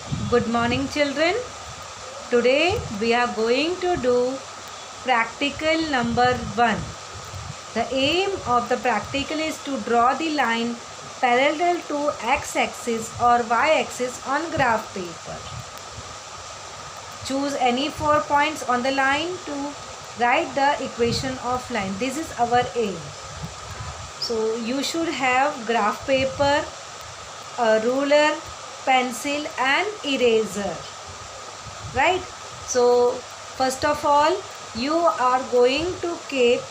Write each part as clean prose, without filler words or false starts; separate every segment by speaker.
Speaker 1: Good morning, children. Today we are going to do practical number 1. The aim of the practical is to draw the line parallel to x-axis or y-axis on graph paper. Choose any 4 points on the line to write the equation of line. This is our aim. So you should have graph paper, a ruler, pencil and eraser, right? So first of all you are going to keep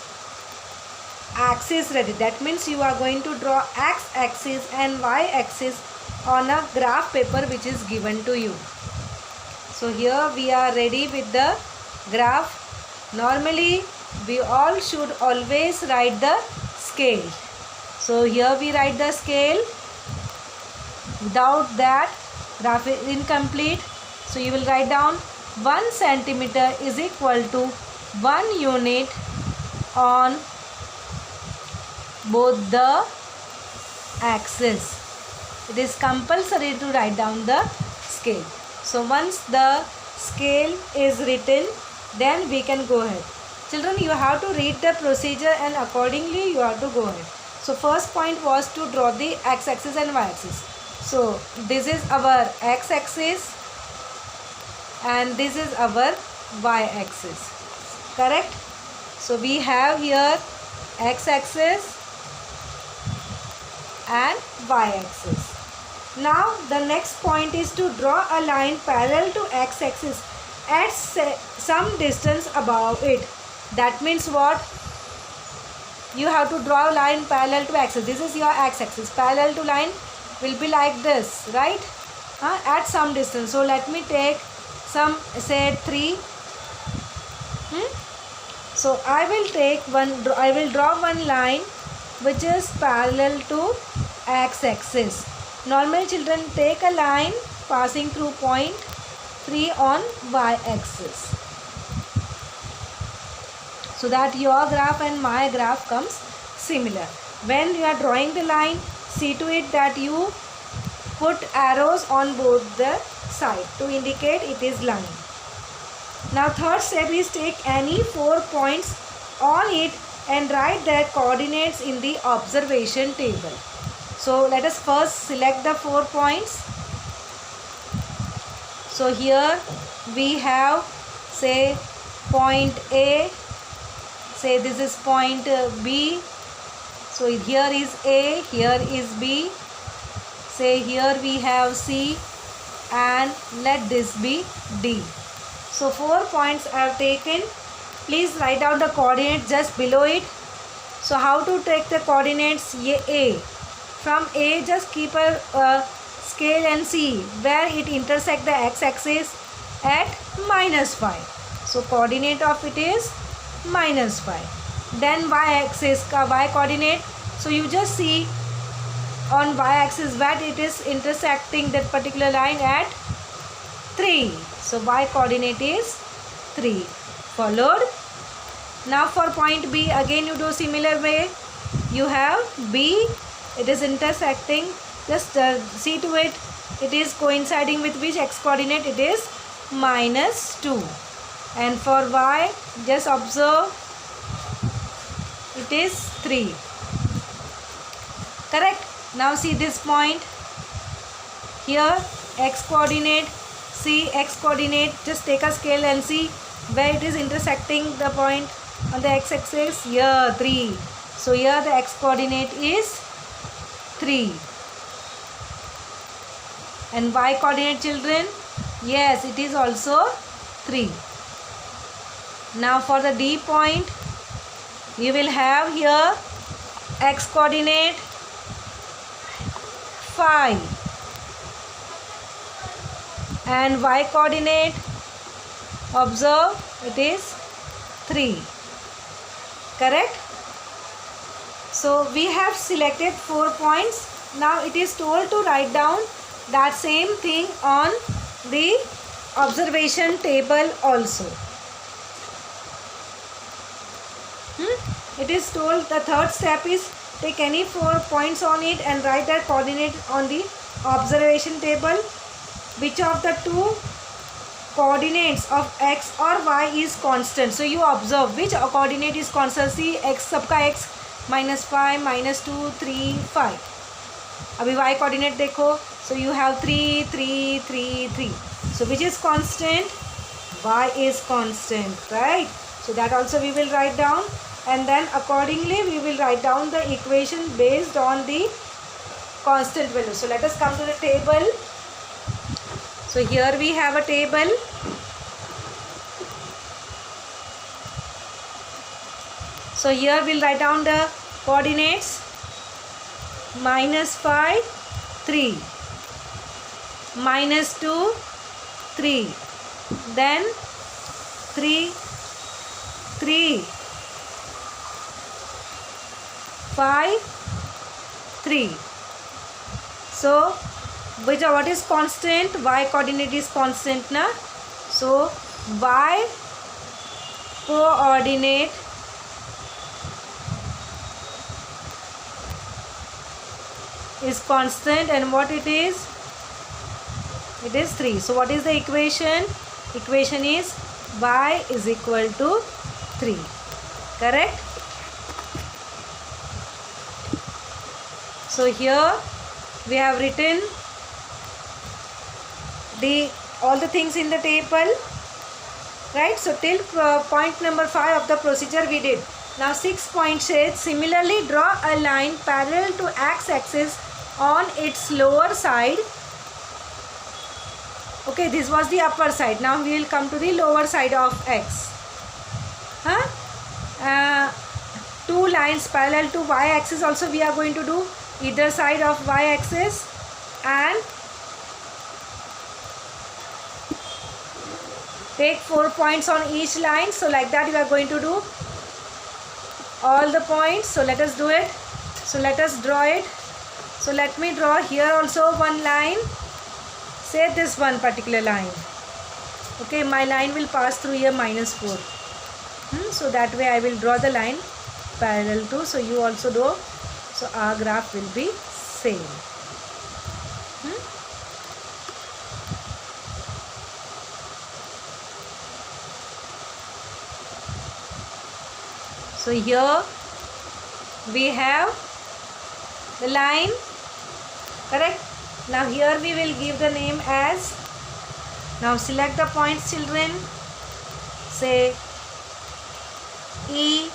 Speaker 1: axis ready. That means you are going to draw x-axis and y-axis on a graph paper which is given to you. So here we are ready with the graph. Normally we all should always write the scale. So here we write the scale. Without that, graph is incomplete. So you will write down 1 centimeter is equal to 1 unit on both the axes. It is compulsory to write down the scale. So once the scale is written, then we can go ahead. Children, you have to read the procedure and accordingly you have to go ahead. So first point was to draw the x-axis and y-axis. So this is our x-axis and this is our y-axis, correct? So we have here x-axis and y-axis. Now the next point is to draw a line parallel to x-axis at some distance above it. That means what? You have to draw a line parallel to axis. This is your x-axis. Parallel to line will be like this, right? At some distance. So let me take some, say 3. So I will draw one line which is parallel to x-axis. Normal children, take a line passing through point 3 on y-axis, so that your graph and my graph comes similar. When you are drawing the line, see to it that you put arrows on both the sides to indicate it is line. Now third step is take any 4 points on it and write their coordinates in the observation table. So let us first select the 4 points. So here we have, say, point A, say this is point B. So here is A, here is B, say here we have C, and let this be D. So 4 points are taken. Please write down the coordinates just below it. So how to take the coordinates? A. From A, just keep a scale and see where it intersects the x-axis at -5. So coordinate of it is -5. Then y-axis ka y coordinate. So you just see on y-axis where it is intersecting that particular line at 3. So y coordinate is 3. Followed. Now for point B, again you do similar way. You have B. It is intersecting. Just see to it. It is coinciding with which x coordinate? It is -2. And for y, just observe. It is 3. Correct? Now see this point. Here x coordinate. See x coordinate. Just take a scale and see where it is intersecting the point on the x-axis. Here 3. So here the x coordinate is 3. And y coordinate, children? Yes, it is also 3. Now for the D point, you will have here x coordinate 5 and y coordinate, observe, it is 3. Correct? So we have selected 4 points. Now it is told to write down that same thing on the observation table also. It is told the third step is take any 4 points on it and write that coordinate on the observation table. which of the two coordinates of x or y is constant. So you observe which coordinate is constant. See x सबका x -5 -2 3 5. अभी y coordinate देखो. So you have 3 3 3 3. So which is constant? Y is constant, right? So that also we will write down, and then accordingly we will write down the equation based on the constant value. So let us come to the table. So here we have a table. So here we'll write down the coordinates. -5 3, -2 3, then 3 3 5 3. So what is constant? Y coordinate is constant na. So y coordinate is constant, and what it is? It is 3. So what is the equation? Equation is y is equal to 3. Correct? So here we have written all the things in the table, right? So till point number 5 of the procedure we did. Now 6 point says, similarly draw a line parallel to x-axis on its lower side. Okay, this was the upper side. Now we will come to the lower side of x. Two lines parallel to y-axis also we are going to do, either side of y-axis, and take 4 points on each line. So like that you are going to do all the points. So let us do it. So let us draw it. So let me draw here also one line. Say this one particular line. Okay, my line will pass through here -4. So that way I will draw the line parallel to. So you also do. So our graph will be same. So here we have the line, correct? Now here we will give the name as, now select the points children, say E,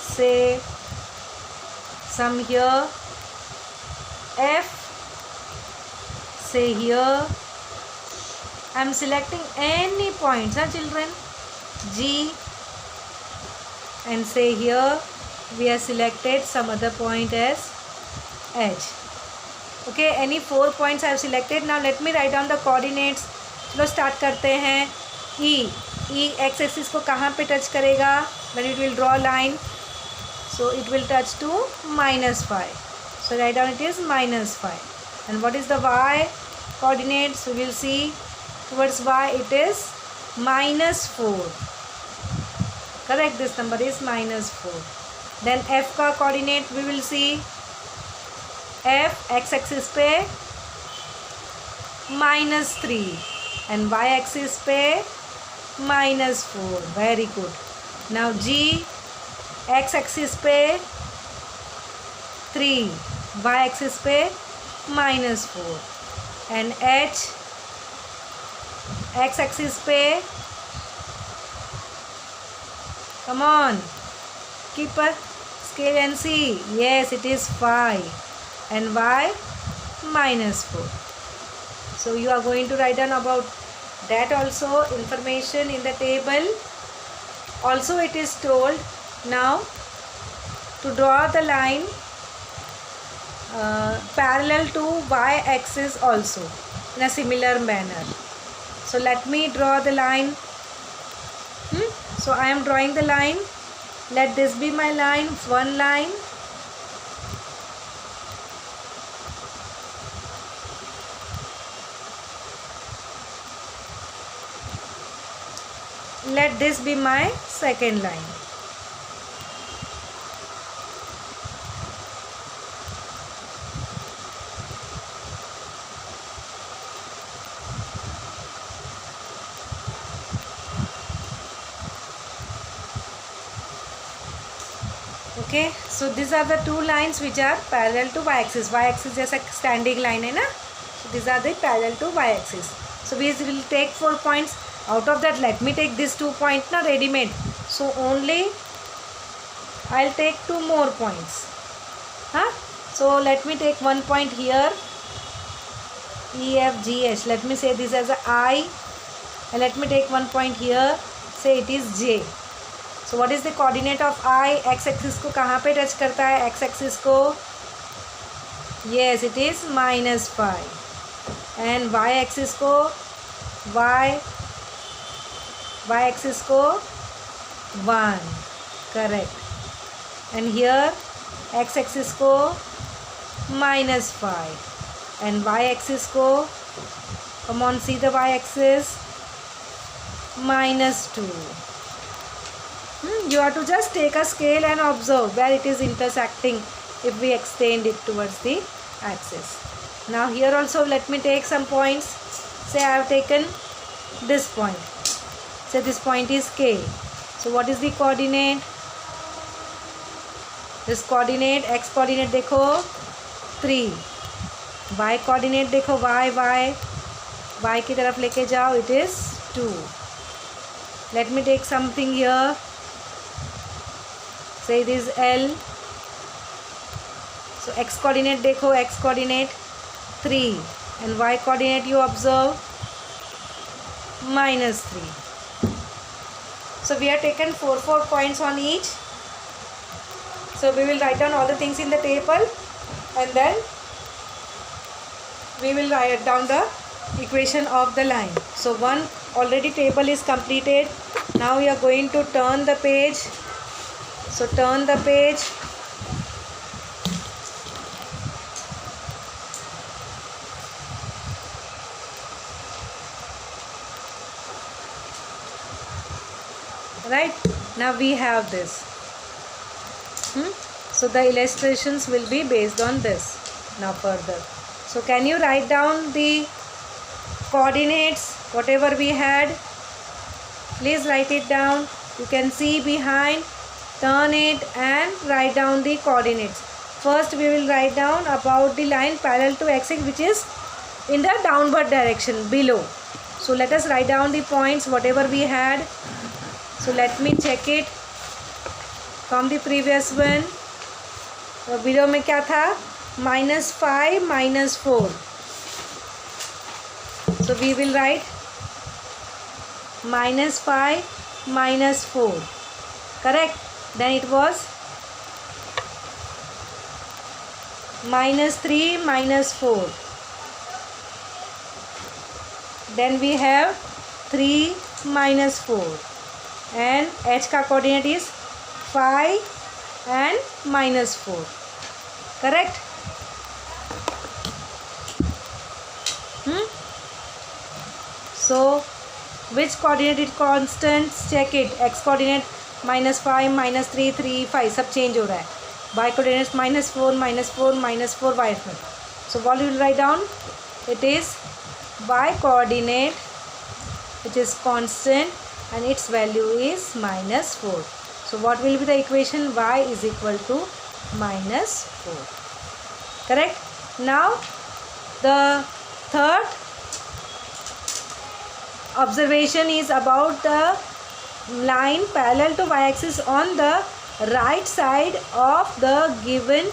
Speaker 1: say some here, F, say here, I am selecting any points, children, G, and say here we have selected some other point as H. Okay, any 4 points I have selected. Now let me write down the coordinates. चलो start करते हैं. E x axis को कहाँ पे touch करेगा? When it will draw line, so it will touch to -5. So write down it is -5. And what is the y coordinates? We will see towards y it is -4. Correct, this number is -4. Then f का coordinate we will see. F x axis पे -3 and y axis पे -4. Very good. Now G x axis पे 3, y axis पे -4, and H x axis पे, come on, keep a scale and see. Yes, it is 5, and y -4. So you are going to write down about that also information in the table. Also it is told now to draw the line parallel to y axis also in a similar manner. So let me draw the line. So I am drawing the line. Let this be my line, one line. Let this be my second line. Okay, so these are the two lines which are parallel to y-axis. Y-axis जैसा standing line है ना, so these are the parallel to y-axis. So we will take 4 points. Out of that, let me take this 2 points na ready made. So only I'll take 2 more points. Huh? So let me take 1 point here. E, F, G, H. Let me say this as a I. And let me take 1 point here. Say it is J. So what is the coordinate of I? X axis को कहाँ पे touch करता है? X axis को yes, it is -5. And Y axis को Y axis को 1. Correct. And here X axis को -5. And Y axis को, come on, see the Y axis, -2. You have to just take a scale and observe where it is intersecting if we extend it towards the axis. Now here also let me take some points. Say I have taken this point. Say this point is K. So what is the coordinate? This coordinate, x coordinate देखो 3. Y coordinate देखो y की तरफ लेके जाओ, it is 2. Let me take something here. Say this L. So x coordinate देखो, x coordinate 3 and y coordinate you observe -3. So we have taken 4 points on each. So we will write down all the things in the table and then we will write down the equation of the line. So one already table is completed. Now we are going to turn the page. So turn the page. Right, now we have this. So the illustrations will be based on this. Now further, so can you write down the coordinates whatever we had? Please write it down. You can see behind, turn it and write down the coordinates. First we will write down about the line parallel to x which is in the downward direction below. So let us write down the points whatever we had. So let me check it from the previous one. Below में क्या था? -5 -4. So we will write -5 -4. Correct. Then it was -3 -4. Then we have 3 -4. And h का coordinate is 5 and -4. Correct. So which coordinate is constant? Check it. X coordinate -5 -3 3 5 सब change हो रहा है. Y coordinate -4 -4 -4 y. So what you will write down? It is y coordinate which is constant and its value is -4. So what will be the equation? Y is equal to -4. Correct. Now the third observation is about the line parallel to y-axis on the right side of the given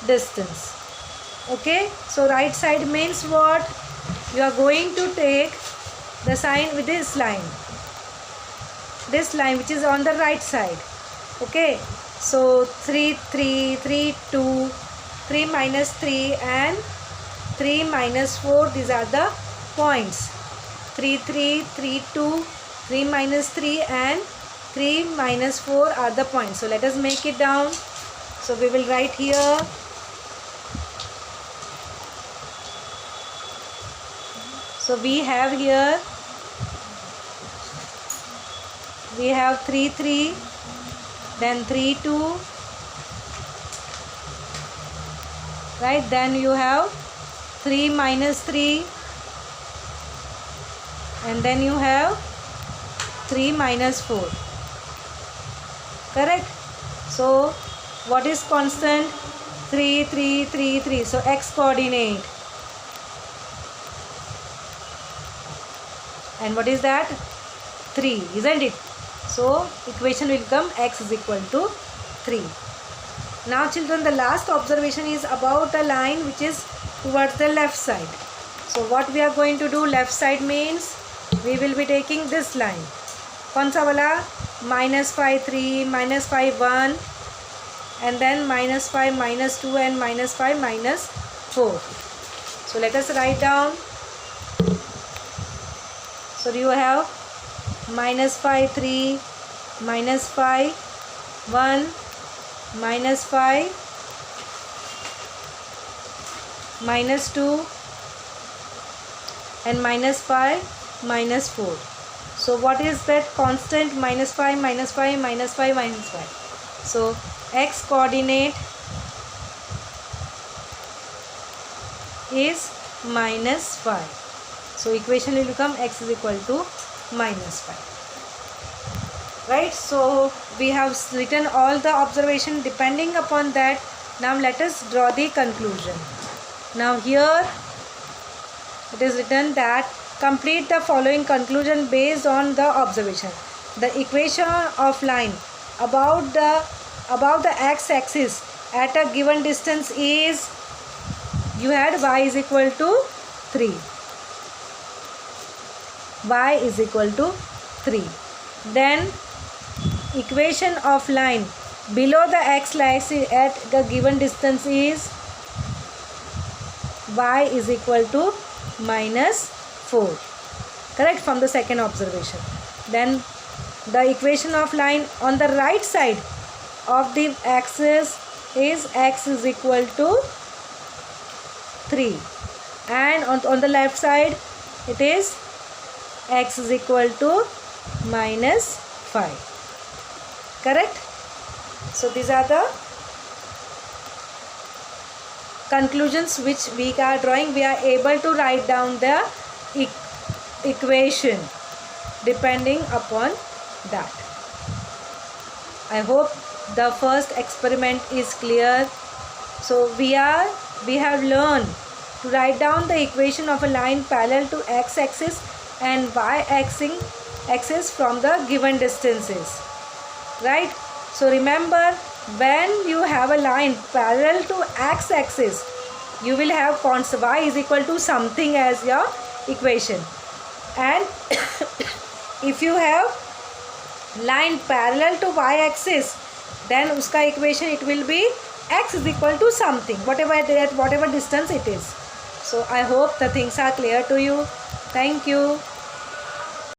Speaker 1: distance. Okay, so right side means what? You are going to take the sign with this line which is on the right side. Okay, so 3 3 3 2 3 -3 and 3 -4, these are the points. 3 3 3 2 3 -3 and 3 -4 are the points. So let us make it down. So we will write here so we have here 3 3 then 3 2, right? Then you have 3 -3 and then you have 3 -4. Correct. So What is constant? 3, 3, 3, 3. So x coordinate. And what is that? 3, isn't it? So equation will become x is equal to 3. Now children, the last observation is about a line which is towards the left side. So what we are going to do, left side means we will be taking this line. कौन सा वाला? -5 3, -5 1, and then -5 -2 and -5 -4. So let us write down. So you have -5 3, -5 1, -5 -2 and -5 -4. So what is that constant? -5 -5 -5 -5. So x coordinate is -5. So equation will become x is equal to -5. Right? So we have written all the observation. Depending upon that, now let us draw the conclusion. Now here it is written that complete the following conclusion based on the observation. The equation of line about the x-axis at a given distance is, you had y is equal to 3. Y is equal to 3. Then equation of line below the x-axis at the given distance is y is equal to -4. Correct, from the second observation. Then the equation of line on the right side of the axis is x is equal to 3, and on the left side it is x is equal to -5. Correct? So these are the conclusions which we are drawing. We are able to write down the equation depending upon that. I hope the first experiment is clear. So we have learned to write down the equation of a line parallel to x-axis and y-axis from the given distances. Right? So remember, when you have a line parallel to x-axis, you will have constant y is equal to something as your equation, and if you have line parallel to y-axis, then uska equation it will be x is equal to something, whatever distance it is. So I hope the things are clear to you. Thank you.